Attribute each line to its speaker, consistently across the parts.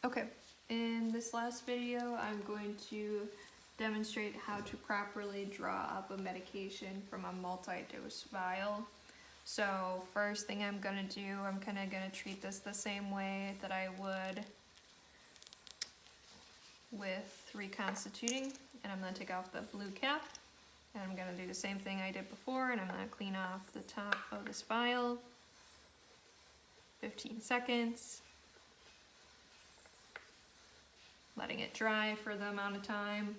Speaker 1: Okay, in this last video, I'm going to demonstrate how to properly draw up a medication from a multi-dose vial. So first thing I'm gonna do, I'm kinda gonna treat this the same way that I would with reconstituting, and I'm gonna take off the blue cap, and I'm gonna do the same thing I did before, and I'm gonna clean off the top of this vial. 15 seconds. Letting it dry for the amount of time.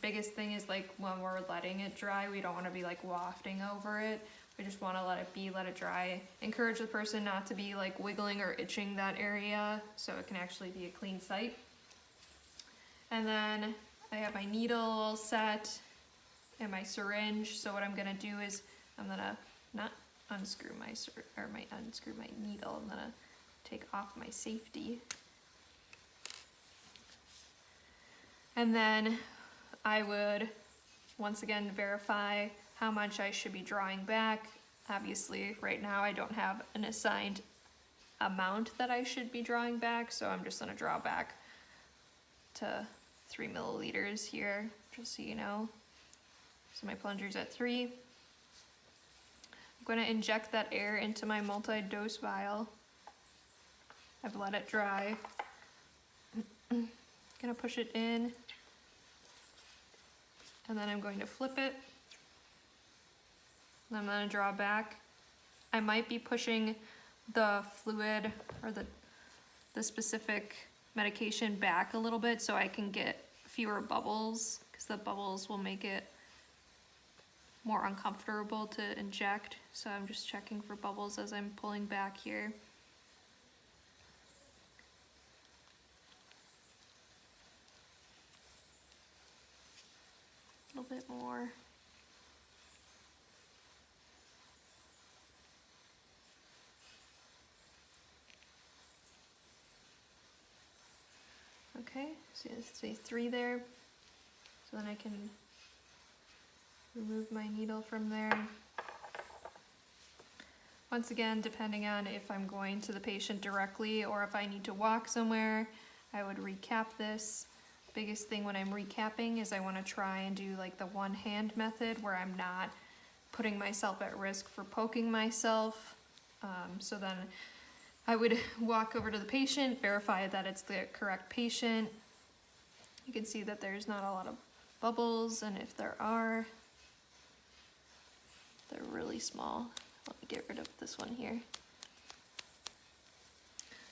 Speaker 1: Biggest thing is like when we're letting it dry, we don't want to be like wafting over it. We just want to let it be, let it dry. Encourage the person not to be like wiggling or itching that area so it can actually be a clean site. And then I have my needle all set and my syringe. So what I'm gonna do is I'm gonna not unscrew my unscrew my needle. I'm gonna take off my safety. And then I would once again verify how much I should be drawing back. Obviously right now I don't have an assigned amount that I should be drawing back, so I'm just gonna draw back to 3 milliliters here, just so you know. So my plunger's at 3. I'm gonna inject that air into my multi-dose vial. I've let it dry. Gonna push it in, and then I'm going to flip it. And I'm gonna draw back. I might be pushing the fluid or the specific medication back a little bit so I can get fewer bubbles, because the bubbles will make it more uncomfortable to inject. So I'm just checking for bubbles as I'm pulling back here. A little bit more. Okay, so say 3 there. So then I can remove my needle from there. Once again, depending on if I'm going to the patient directly or if I need to walk somewhere, I would recap this. Biggest thing when I'm recapping is I want to try and do like the one hand method where I'm not putting myself at risk for poking myself. So then I would walk over to the patient, verify that it's the correct patient. You can see that there's not a lot of bubbles, and if there are, they're really small. Let me get rid of this one here.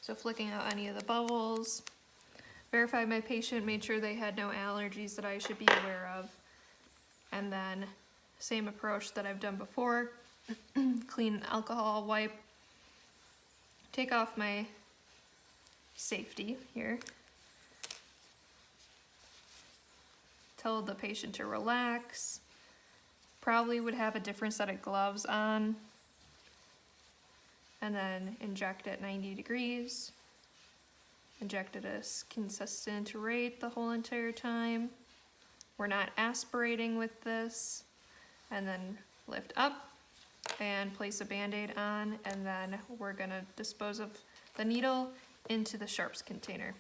Speaker 1: So flicking out any of the bubbles. Verify my patient, made sure they had no allergies that I should be aware of. And then same approach that I've done before. Clean alcohol wipe. Take off my safety here. Tell the patient to relax. Probably would have a different set of gloves on. And then inject at 90 degrees. Inject at a consistent rate the whole entire time. We're not aspirating with this. And then lift up and place a Band-Aid on, and then we're gonna dispose of the needle into the sharps container.